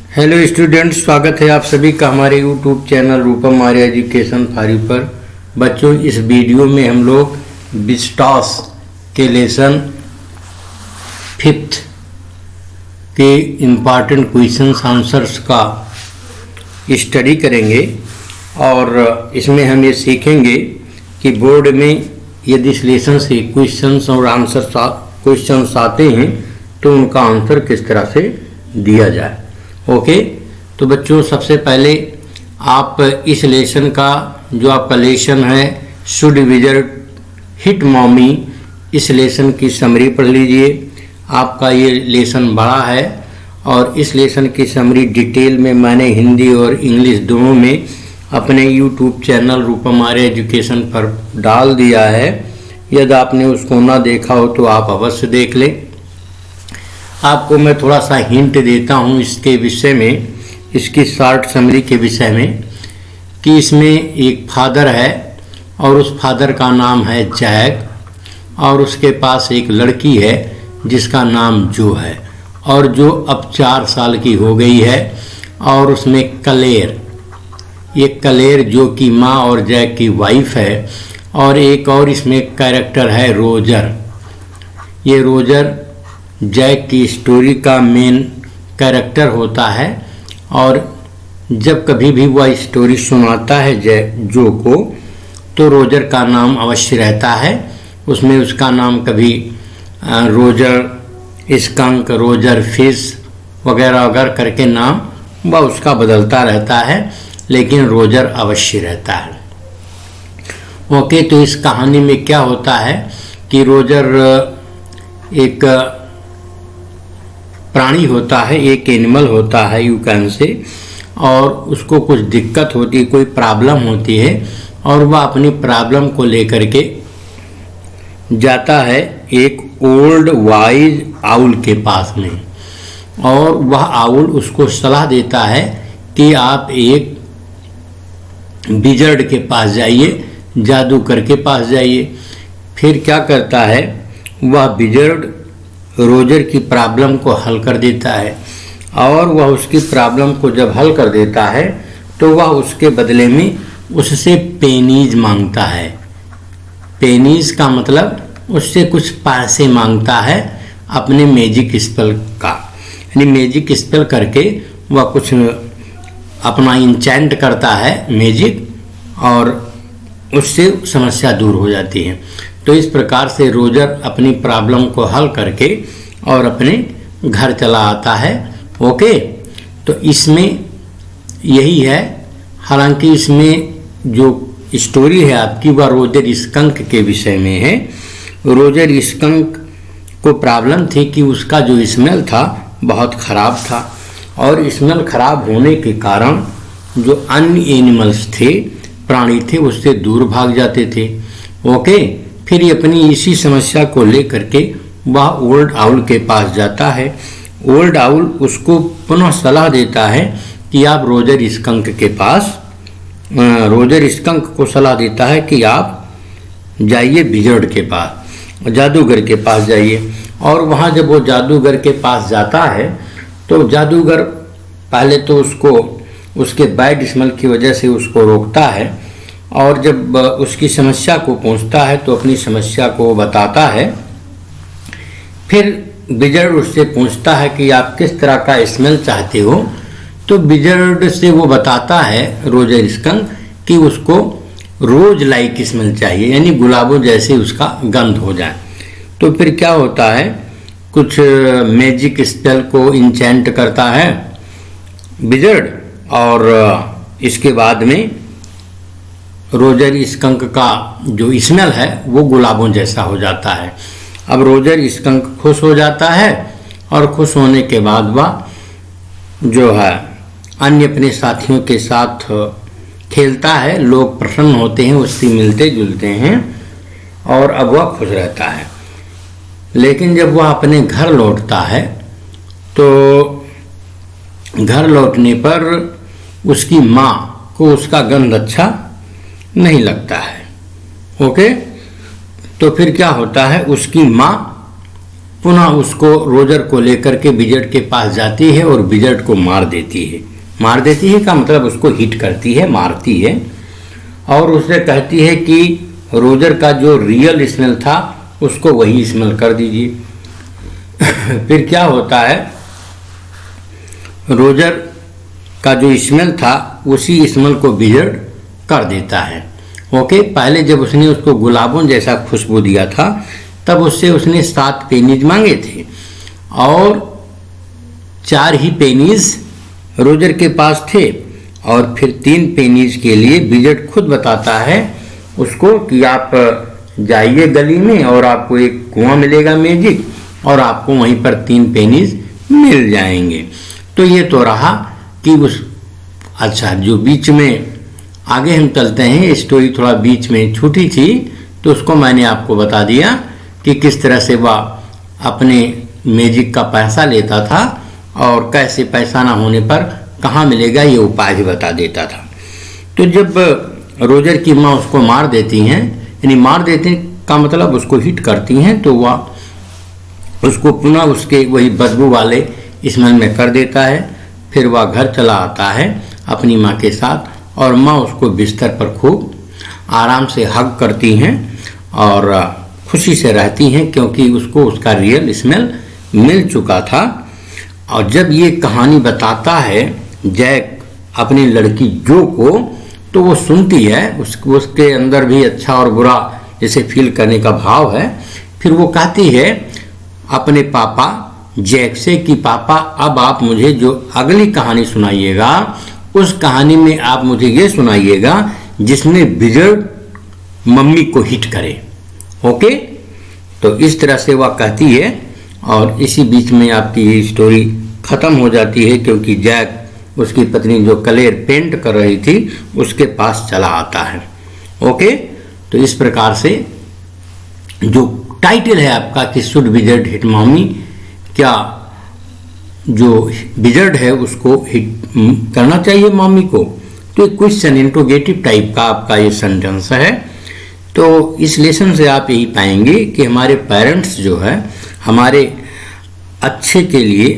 Hello students, स्वागत है आप सभी का हमारे यूट्यूब चैनल रूपम आर्या एजुकेशन फारी पर। बच्चों, इस वीडियो में हम लोग विस्टास के लेसन 5th के इम्पॉर्टेंट क्वेश्चंस आंसर्स का स्टडी करेंगे और इसमें हम ये सीखेंगे कि बोर्ड में यदि इस लेसन से क्वेश्चंस और आंसर्स क्वेश्चंस आते हैं तो उनका आंसर किस तरह से दिया जाए। ओके, तो बच्चों सबसे पहले आप इस लेसन का जो आपका लेसन है शुड विजिट हिट मॉमी, इस लेसन की समरी पढ़ लीजिए। आपका ये लेसन बड़ा है और इस लेसन की समरी डिटेल में मैंने हिंदी और इंग्लिश दोनों में अपने यूट्यूब चैनल रूपम आर्या एजुकेशन पर डाल दिया है। यदि आपने उसको ना देखा हो तो आप अवश्य देख लें। आपको मैं थोड़ा सा हिंट देता हूँ इसके विषय में, इसकी शॉर्ट समरी के विषय में, कि इसमें एक फादर है और उस फादर का नाम है जैक और उसके पास एक लड़की है जिसका नाम जो है और जो अब 4 साल की हो गई है। और उसमें क्लेयर, ये क्लेयर जो कि माँ और जैक की वाइफ है। और एक और इसमें कैरेक्टर है रोजर। ये रोजर जैक की स्टोरी का मेन कैरेक्टर होता है और जब कभी भी वह स्टोरी सुनाता है जो को, तो रोजर का नाम अवश्य रहता है। उसमें उसका नाम कभी रोजर स्कंक, रोजर फिश वगैरह वगैरह करके नाम वह उसका बदलता रहता है, लेकिन रोजर अवश्य रहता है। ओके, तो इस कहानी में क्या होता है कि रोजर एक प्राणी होता है, एक एनिमल होता है यू कैन से, और उसको कुछ दिक्कत होती है, कोई प्रॉब्लम होती है और वह अपनी प्रॉब्लम को लेकर के जाता है एक ओल्ड वाइज आउल के पास में। और वह आउल उसको सलाह देता है कि आप एक विजर्ड के पास जाइए, जादूगर के पास जाइए। फिर क्या करता है, वह विजर्ड रोजर की प्रॉब्लम को हल कर देता है और वह उसकी प्रॉब्लम को जब हल कर देता है तो वह उसके बदले में उससे पेनीज मांगता है। पेनीज का मतलब उससे कुछ पैसे मांगता है अपने मैजिक स्पेल का, यानी मैजिक स्पेल करके वह कुछ अपना इंचेंट करता है मैजिक और उससे समस्या दूर हो जाती है। तो इस प्रकार से रोजर अपनी प्रॉब्लम को हल करके और अपने घर चला आता है। ओके, तो इसमें यही है। हालांकि इसमें जो स्टोरी है आपकी वह रोजर स्कंक के विषय में है। रोजर स्कंक को प्रॉब्लम थी कि उसका जो स्मेल था बहुत ख़राब था और स्मेल खराब होने के कारण जो अन्य एनिमल्स थे, प्राणी थे, उससे दूर भाग जाते थे। ओके, फिर ये अपनी इसी समस्या को लेकर के वह ओल्ड आउल के पास जाता है। ओल्ड आउल उसको पुनः सलाह देता है कि आप रोजर स्कंक के पास, रोजर स्कंक को सलाह देता है कि आप जाइए विजर्ड के पास, जादूगर के पास जाइए। और वहाँ जब वो जादूगर के पास जाता है तो जादूगर पहले तो उसको उसके बैड स्मेल की वजह से उसको रोकता है और जब उसकी समस्या को पूछता है तो अपनी समस्या को बताता है। फिर विजर्ड उससे पूछता है कि आप किस तरह का स्मेल चाहते हो, तो विजर्ड से वो बताता है रोजर स्कंक कि उसको रोज लाइक स्मेल चाहिए, यानी गुलाबों जैसे उसका गंध हो जाए। तो फिर क्या होता है, कुछ मैजिक स्पेल को इंचेंट करता है विजर्ड और इसके बाद में रोजर स्कंक का जो स्मेल है वो गुलाबों जैसा हो जाता है। अब रोजर स्कंक खुश हो जाता है और खुश होने के बाद वह जो है अन्य अपने साथियों के साथ खेलता है, लोग प्रसन्न होते हैं, उससे मिलते जुलते हैं और अब वह खुश रहता है। लेकिन जब वह अपने घर लौटता है तो घर लौटने पर उसकी माँ को उसका गंध अच्छा नहीं लगता है। ओके, तो फिर क्या होता है, उसकी माँ पुनः उसको रोजर को लेकर के विजर्ड के पास जाती है और विजर्ड को मार देती है। मार देती है का मतलब उसको हिट करती है, मारती है, और उससे कहती है कि रोजर का जो रियल स्मेल था उसको वही स्मेल कर दीजिए। फिर क्या होता है, रोजर का जो स्मेल था उसी स्मेल को विजर्ड कर देता है। ओके, पहले जब उसने उसको गुलाबों जैसा खुशबू दिया था तब उससे उसने 7 पेनीज मांगे थे और 4 ही पेनीज रोजर के पास थे, और फिर 3 पेनीज के लिए विजर्ड खुद बताता है उसको कि आप जाइए गली में और आपको एक कुआं मिलेगा मैजिक, और आपको वहीं पर 3 पेनीज मिल जाएंगे। तो ये तो रहा कि उस अच्छा जो बीच में आगे हम चलते हैं, स्टोरी थोड़ा बीच में छूटी थी तो उसको मैंने आपको बता दिया कि किस तरह से वह अपने मैजिक का पैसा लेता था और कैसे पैसा ना होने पर कहाँ मिलेगा ये उपाय भी बता देता था। तो जब रोजर की माँ उसको मार देती हैं, यानी मार देते का मतलब उसको हिट करती हैं, तो वह उसको पुनः उसके वही बदबू वाले स्मेल में कर देता है। फिर वह घर चला आता है अपनी माँ के साथ और माँ उसको बिस्तर पर खूब आराम से हग करती हैं और खुशी से रहती हैं क्योंकि उसको उसका रियल स्मेल मिल चुका था। और जब ये कहानी बताता है जैक अपनी लड़की जो को, तो वो सुनती है, उसके अंदर भी अच्छा और बुरा जैसे फील करने का भाव है। फिर वो कहती है अपने पापा जैक से कि पापा अब आप मुझे जो अगली कहानी सुनाइएगा उस कहानी में आप मुझे ये सुनाइएगा जिसमें विजर्ड मम्मी को हिट करे। ओके, तो इस तरह से वह कहती है और इसी बीच में आपकी ये स्टोरी ख़त्म हो जाती है क्योंकि जैक उसकी पत्नी जो कलेर पेंट कर रही थी उसके पास चला आता है। ओके, तो इस प्रकार से जो टाइटल है आपका कि शुड विजर्ड हिट मम्मी, क्या जो विजर्ड है उसको हिट करना चाहिए मम्मी को, तो एक क्वेश्चन इंट्रोगेटिव टाइप का आपका ये सेंटेंस है। तो इस लेसन से आप यही पाएंगे कि हमारे पेरेंट्स जो है हमारे अच्छे के लिए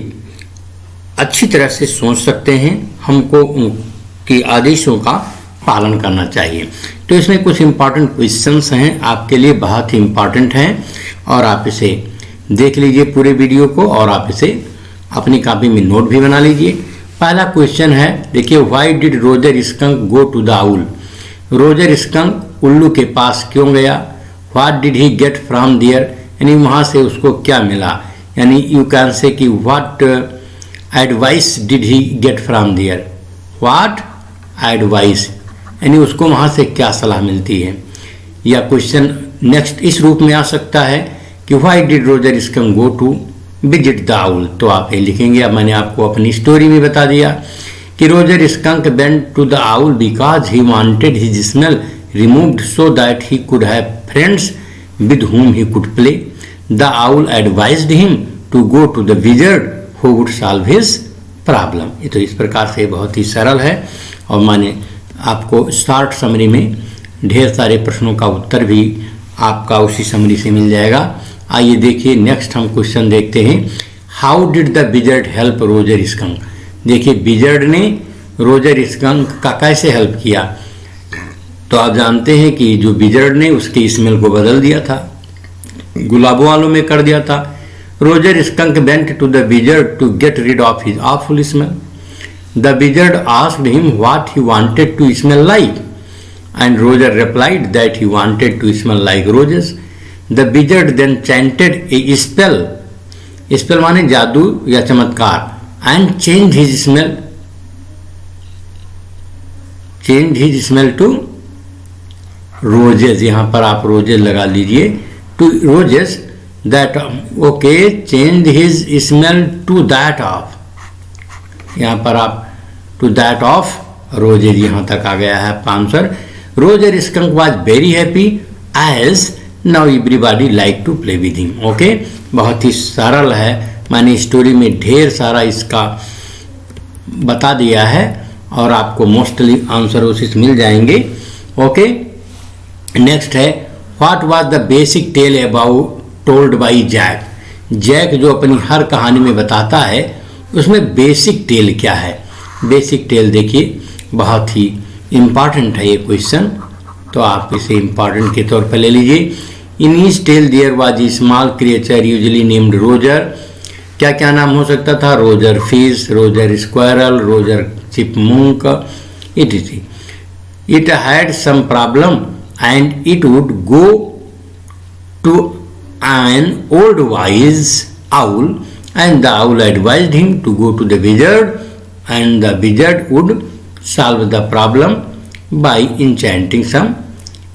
अच्छी तरह से सोच सकते हैं, हमको उनके आदेशों का पालन करना चाहिए। तो इसमें कुछ इम्पॉर्टेंट क्वेश्चंस हैं आपके लिए, बहुत ही इम्पॉर्टेंट हैं और आप इसे देख लीजिए पूरे वीडियो को और आप इसे अपनी कॉपी में नोट भी बना लीजिए। पहला क्वेश्चन है, देखिए, why did Roger Skunk go to the owl? Roger Skunk उल्लू के पास क्यों गया? What did he get from there, यानी वहाँ से उसको क्या मिला, यानी यू कैन से कि what advice did he get from there, what advice, यानी उसको वहाँ से क्या सलाह मिलती है। या क्वेश्चन नेक्स्ट इस रूप में आ सकता है कि why did Roger Skunk go to visit the owl, तो आप ये लिखेंगे। अब मैंने आपको अपनी स्टोरी में बता दिया कि Roger Skunk went to the owl because he wanted his smell removed so that he could have friends with whom he could play. The owl advised him to go to the wizard who would solve his problem. ये तो इस प्रकार से बहुत ही सरल है और मैंने आपको शॉर्ट समरी में ढेर सारे प्रश्नों का उत्तर भी आपका उसी समरी से मिल जाएगा। आइए देखिए नेक्स्ट हम क्वेश्चन देखते हैं, how did the wizard help Roger skunk? देखिए विजर्ड ने रोजर स्कंक का कैसे हेल्प किया, तो आप जानते हैं कि जो विजर्ड ने उसके स्मेल को बदल दिया था, गुलाबों वालों में कर दिया था। Roger Skunk went to the wizard to get rid of his awful smell. The wizard asked him what he wanted to smell like, and Roger replied that he wanted to smell like roses. The wizard then chanted a spell. Spell माने जादू या चमत्कार, and changed his smell to roses. यहाँ पर आप roses लगा लीजिए, to roses that okay, changed his smell to that of, यहाँ पर आप टू दैट ऑफ रोजर यहाँ तक आ गया है आपका answer. Roger Skunk was very happy as now everybody like to play with him. Okay, बहुत ही सरल है, मैंने स्टोरी में ढेर सारा इसका बता दिया है और आपको मोस्टली आंसर उसी से मिल जाएंगे। ओके, नेक्स्ट है, what was the basic tale about told by Jack? Jack जो अपनी हर कहानी में बताता है उसमें बेसिक टेल क्या है। बेसिक टेल देखिए, बहुत ही इम्पॉर्टेंट है ये क्वेश्चन, तो आप इसे इम्पॉर्टेंट के तौर पर ले लीजिए। In each tale there was a small creature usually named Roger. क्या क्या नाम हो सकता था? Roger fish, Roger squirrel, Roger chipmunk, etc. It had some problem and it would go to an old wise owl and the owl advised him to go to the wizard and the wizard would solve the problem by enchanting some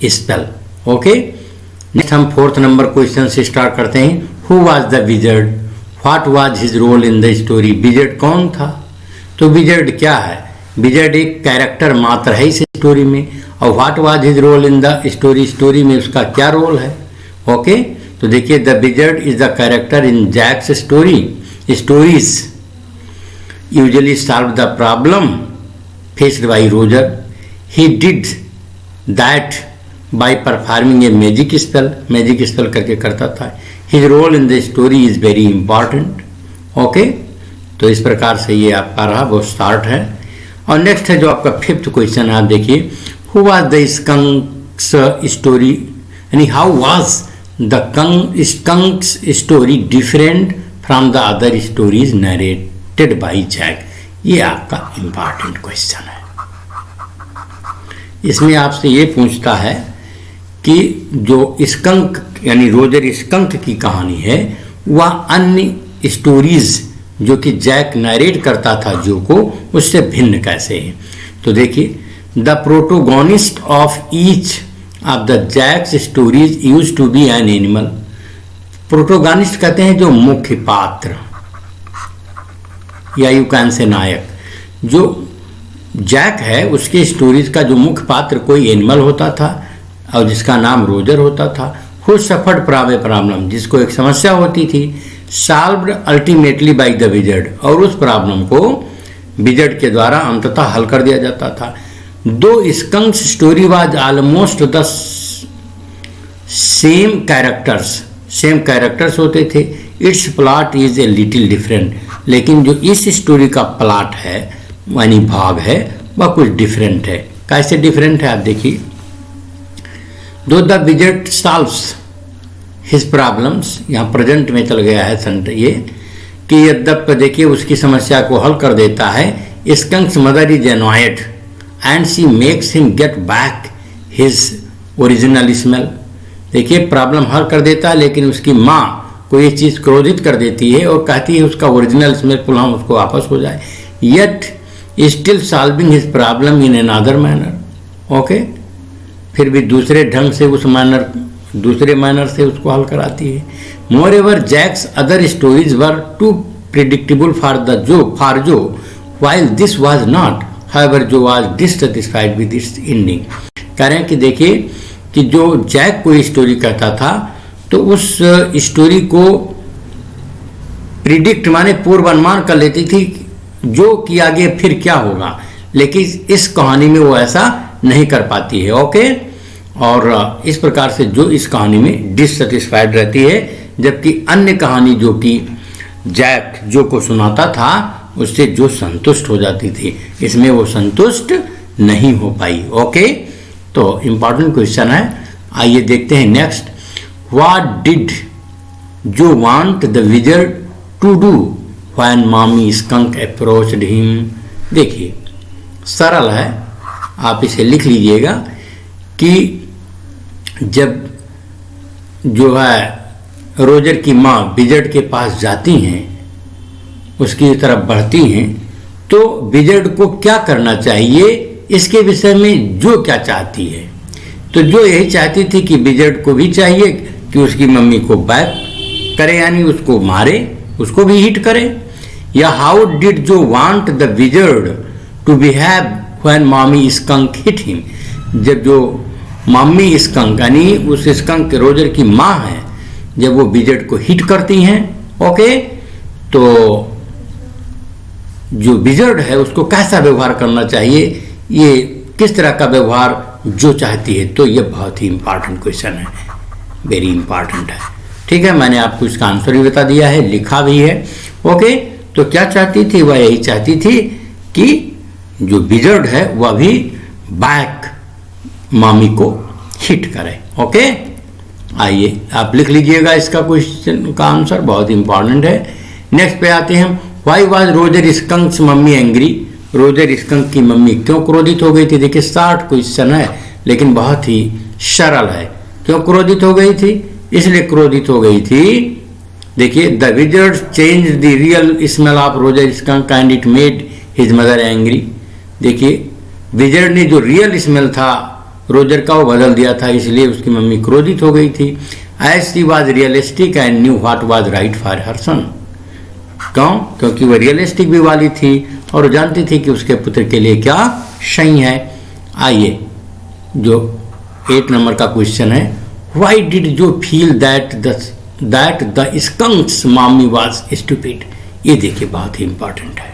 spell. Okay? Next हम 4th number question से start करते हैं। Who was the wizard, what was his role in the story. Wizard कौन था? तो wizard क्या है? Wizard एक कैरेक्टर मात्र है इस स्टोरी में। और what was his role in the story, story में उसका क्या रोल है। ओके, तो देखिए, the wizard is the character in Jack's story. Stories usually solve the problem faced by Roger. He did that by performing a magic spell, magic spell करके करता था। His role in the story is very important. Okay, तो इस प्रकार से ये आपका रहा, वो स्टार्ट है। और नेक्स्ट है जो आपका 5th क्वेश्चन है, आप देखिए, who was the skunk's story, यानी how was the skunk's story different from the other stories narrated by Jack. ये आपका इंपॉर्टेंट क्वेश्चन है। इसमें आपसे ये पूछता है कि जो स्कंक यानी रोजर स्कंक की कहानी है वह अन्य स्टोरीज जो कि जैक नरेट करता था जो को, उससे भिन्न कैसे है। तो देखिए, the protagonist of each of the Jack's stories use to be an animal. Protagonist कहते हैं जो मुख्य पात्र या यू कैन से नायक। जो जैक है उसके स्टोरीज का जो मुख्य पात्र कोई एनिमल होता था और जिसका नाम रोजर होता था। Who suffered from a problem, जिसको एक समस्या होती थी, solved ultimately by the wizard, और उस प्रॉब्लम को विजर्ड के द्वारा अंततः हल कर दिया जाता था। दो skunk's story was almost the same characters होते थे। Its plot is a little different, लेकिन जो इस स्टोरी का प्लॉट है यानी भाग है वह कुछ डिफरेंट है। कैसे डिफरेंट है आप देखिए, दो the wizard solves his problems, यहाँ प्रेजेंट में चल गया है संट ये कि यद्यप देखिए उसकी समस्या को हल कर देता है। Skunk's mother is annoyed and she makes him get back his original smell. देखिए, प्रॉब्लम हल कर देता है लेकिन उसकी माँ को ये चीज़ क्रोधित कर देती है और कहती है उसका ओरिजिनल स्मेल पुनः उसको वापस हो जाए। Yet still solving his problem in another manner. Okay, फिर भी दूसरे ढंग से दूसरे मैनर से उसको हल कराती है। Moreover Jack's other stories were too predictable for Jo while this was not, however Jo was dissatisfied with its ending. कह रहे हैं कि देखिए कि जो जैक कोई स्टोरी कहता था तो उस स्टोरी को प्रिडिक्ट माने पूर्वानुमान कर लेती थी जो कि आगे फिर क्या होगा, लेकिन इस कहानी में वो ऐसा नहीं कर पाती है। ओके, और इस प्रकार से जो इस कहानी में डिससैटिस्फाइड रहती है, जबकि अन्य कहानी जो कि जैक जो को सुनाता था उससे जो संतुष्ट हो जाती थी, इसमें वो संतुष्ट नहीं हो पाई। ओके, तो इम्पॉर्टेंट क्वेश्चन है। आइए देखते हैं next. What did Jo want the wizard to do when Mommy Skunk approached him. देखिए, सरल है, आप इसे लिख लीजिएगा कि जब जो है रोजर की माँ विजर्ड के पास जाती हैं, उसकी तरफ बढ़ती हैं, तो विजर्ड को क्या करना चाहिए इसके विषय में जो क्या चाहती है। तो जो यही चाहती थी कि विजर्ड को भी चाहिए कि उसकी मम्मी को बैक करे, यानी उसको मारे, उसको भी हिट करे। या how did Jo want the wizard to behave when Mommy Skunk hit him. जब जो मम्मी स्कंक यानी उस स्कंक रोजर की माँ है, जब वो विजर्ड को हिट करती हैं, ओके, तो जो विजर्ड है उसको कैसा व्यवहार करना चाहिए, ये किस तरह का व्यवहार जो चाहती है। तो ये बहुत ही इंपॉर्टेंट क्वेश्चन है, वेरी इंपॉर्टेंट है। ठीक है, मैंने आपको इसका आंसर भी बता दिया है, लिखा भी है। ओके, तो क्या चाहती थी वह? यही चाहती थी कि जो विजर्ड है वह भी बैक मामी को हिट करे। ओके, आइए आप लिख लीजिएगा इसका क्वेश्चन का आंसर, बहुत इंपॉर्टेंट है। नेक्स्ट पे आते हैं, why was Roger skunk's mummy angry? Roger skunk की मम्मी क्यों क्रोधित हो गई थी? देखिए शार्ट क्वेश्चन है लेकिन बहुत ही सरल है। क्यों क्रोधित हो गई थी? इसलिए क्रोधित हो गई थी, देखिए, the wizard change the real smell of Roger skunk and it made his mother angry. देखिए, विजर्ड ने जो रियल स्मेल था रोजर का वो बदल दिया था, इसलिए उसकी मम्मी क्रोधित हो गई थी। As she was realistic and knew what was right for her son. क्यों? क्योंकि वह रियलिस्टिक भी वाली थी और जानती थी कि उसके पुत्र के लिए क्या सही है। आइए, जो 8 नंबर का क्वेश्चन है, why did Jo feel that the skunk's mummy was stupid? ये देखिए बहुत ही इंपॉर्टेंट है।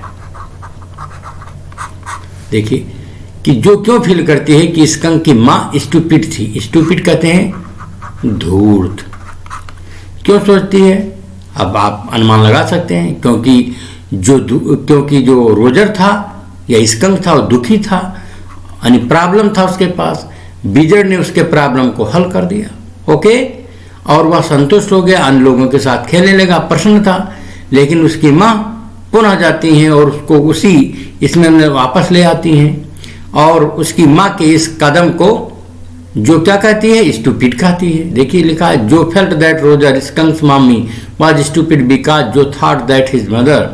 देखिए कि जो क्यों फील करती है कि स्कंक की माँ स्टूपिड थी। स्टूपिड कहते हैं धूर्त। क्यों सोचती है? अब आप अनुमान लगा सकते हैं, क्योंकि जो रोजर था या स्कंक था वो दुखी था, यानी प्रॉब्लम था उसके पास। विजर्ड ने उसके प्रॉब्लम को हल कर दिया। ओके, और वह संतुष्ट हो गया, अन्य लोगों के साथ खेलने लगा, प्रसन्न था। लेकिन उसकी माँ पुनः जाती हैं और उसको उसी इसमें वापस ले आती हैं, और उसकी माँ के इस कदम को जो क्या कहती है? स्टूपिड कहती है। देखिए लिखा है, Jo felt that Roger skunk's mummy was stupid because Jo thought that his mother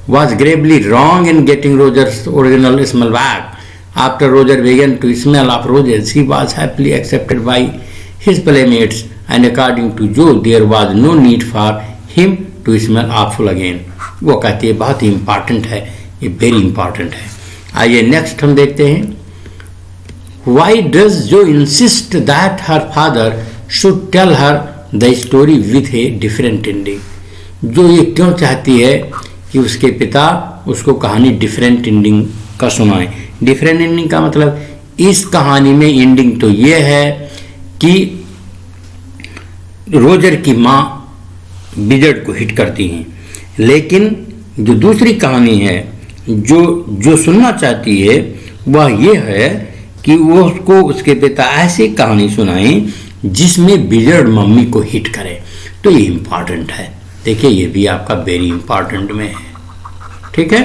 was gravely wrong in getting Roger's original smell back. After Roger began to smell of roses, he was happily accepted by his playmates, and according to Joe, there was no need for him to smell awful again. वो कहती है बहुत ही important है, ये very important है। आइए next हम देखते हैं, Why does Joe insist that her father should tell her the story with a different ending? जो ये क्यों चाहती है कि उसके पिता उसको कहानी डिफरेंट एंडिंग का सुनाए? डिफरेंट एंडिंग का मतलब इस कहानी में एंडिंग तो ये है कि रोजर की माँ विजर्ड को हिट करती हैं, लेकिन जो दूसरी कहानी है जो सुनना चाहती है वह ये है कि वो उसको उसके पिता ऐसी कहानी सुनाएं जिसमें विजर्ड मम्मी को हिट करे। तो ये इंपॉर्टेंट है। देखिए ये भी आपका वेरी इंपॉर्टेंट में है। ठीक है,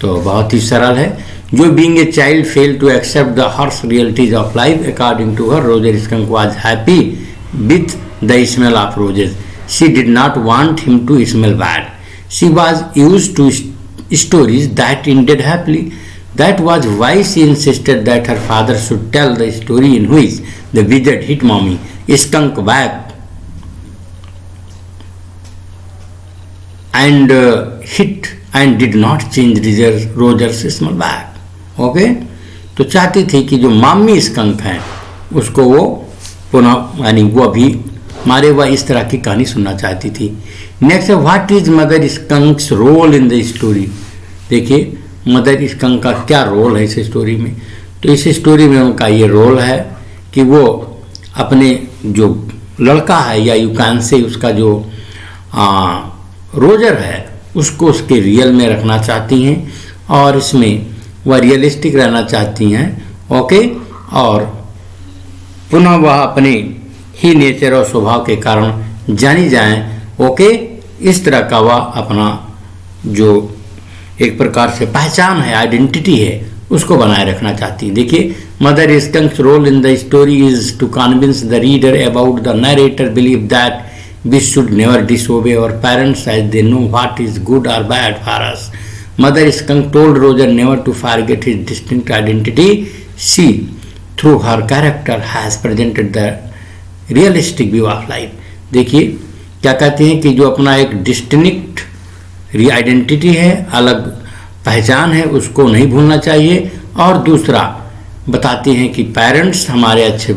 तो बहुत ही सरल है। Jo being a child fail to accept the harsh realities of life according to her, Roger Skunk was happy with the smell of roses. She did not want him to smell bad. She was used to stories that ended happily. That was why she insisted that her father should tell the story in which the wizard hit mommy, skunk back, and hit and did not change Roger's smell back. Okay? तो चाहती थी कि जो मामी skunk हैं उसको वो पुनः यानी वो अभी मारे, वह इस तरह की कहानी सुनना चाहती थी। नेक्स्ट है, what is mother skunk's role in the story? देखिए मदर स्कंक का क्या रोल है इस स्टोरी में? तो इस स्टोरी में उनका ये रोल है कि वो अपने जो लड़का है या यू कैन से उसका जो रोजर है उसको उसके रियल में रखना चाहती हैं और इसमें वह रियलिस्टिक रहना चाहती हैं। ओके, और पुनः वह अपने ही नेचर और स्वभाव के कारण जानी जाएं। ओके, इस तरह का वह अपना जो एक प्रकार से पहचान है, आइडेंटिटी है, उसको बनाए रखना चाहती है। देखिए mother skunk's role in the story is to convince the reader about the narrator believe that we should never disobey our parents as they know what is good और bad for us. Mother skunk told Roger never to forget his distinct identity. She through her character has presented the realistic view of life. देखिए क्या कहते हैं कि जो अपना एक distinct identity है, अलग पहचान है, उसको नहीं भूलना चाहिए. और दूसरा बताती हैं कि पेरेंट्स हमारे अच्छे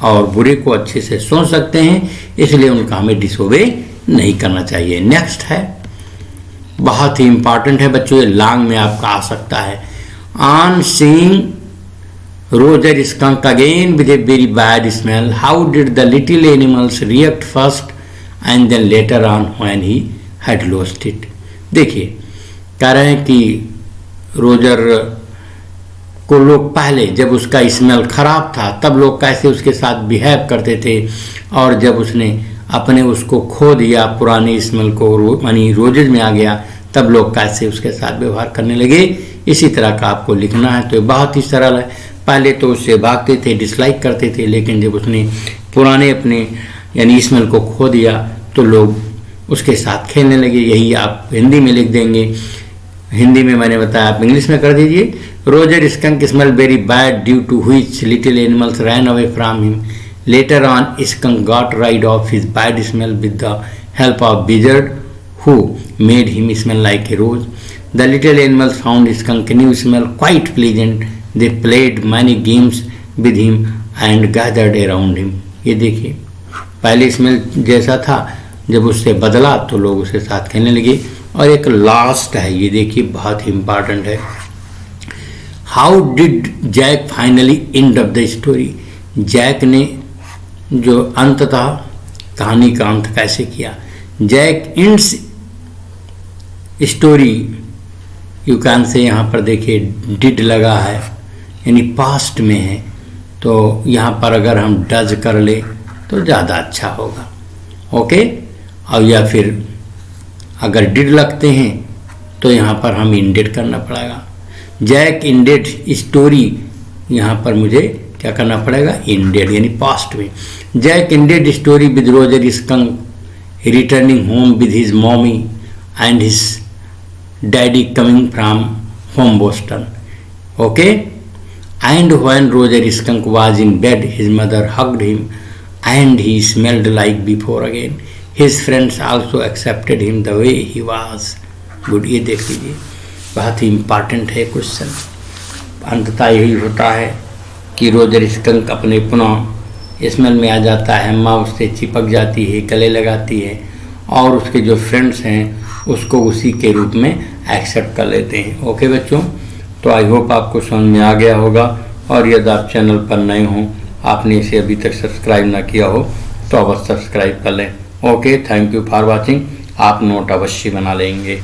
और बुरे को अच्छे से सोच सकते हैं, इसलिए उनका हमें डिसोबे नहीं करना चाहिए. नेक्स्ट है, बहुत ही इंपॉर्टेंट है बच्चों, ये लॉन्ग में आपका आ सकता है. On seeing Roger skunk again with a very bad smell, how did the little animals react first and then later on when he had lost it. देखिए कह रहे हैं कि रोजर को लोग पहले जब उसका स्मेल खराब था तब लोग कैसे उसके साथ बिहेव करते थे, और जब उसने अपने उसको खो दिया पुराने स्मेल को, यानी रोजेज में आ गया, तब लोग कैसे उसके साथ व्यवहार करने लगे। इसी तरह का आपको लिखना है। तो बहुत ही सरल है। पहले तो उससे भागते थे, डिसलाइक करते थे, लेकिन जब उसने पुराने अपने यानी स्मेल को खो दिया तो लोग उसके साथ खेलने लगे। यही आप हिंदी में लिख देंगे। हिंदी में मैंने बताया, आप इंग्लिश में कर दीजिए। Roger Skunk smell very bad due to which little animals ran away from him. Later on Skunk got rid of his bad smell with the help of wizard who made him smell like a rose. The little animals found skunk new smell quite pleasant. They played many games with him and gathered around him. ये देखिए पहले smell जैसा था, जब उससे बदला तो लोग उसके साथ खेलने लगे। और एक लास्ट है, ये देखिए बहुत ही इम्पॉर्टेंट है। How did Jack finally end of the story. Jack ने जो अंत था, कहानी का अंत कैसे किया। Jack ends story, you can say, यहाँ पर देखिए डिड लगा है यानी पास्ट में है, तो यहाँ पर अगर हम डज कर ले तो ज़्यादा अच्छा होगा। ओके, और या फिर अगर डिड लगते हैं तो यहाँ पर हम इंडेड करना पड़ेगा। जैक इंडेड स्टोरी, यहाँ पर मुझे क्या करना पड़ेगा, इंडेड यानी पास्ट में। Jack ended story with Roger Skunk returning home with his mommy and his daddy coming from home Boston. Okay, and when Roger Skunk was in bed, his mother hugged him and he smelled like before again. His friends also accepted him the way he was. Good, ये देख लीजिए, बहुत ही important है question. अंततः यही होता है कि रोजर स्कंक अपने पुनः स्मेल में आ जाता है, माँ उससे चिपक जाती है, गले लगाती है, और उसके जो फ्रेंड्स हैं उसको उसी के रूप में एक्सेप्ट कर लेते हैं। ओके बच्चों, तो आई होप आपको समझ में आ गया होगा। और यदि आप चैनल पर नए हों, आपने इसे अभी तक सब्सक्राइब ना किया हो तो अवश्य सब्सक्राइब कर लें। Okay, thank you for watching. आप नोट अवश्य बना लेंगे।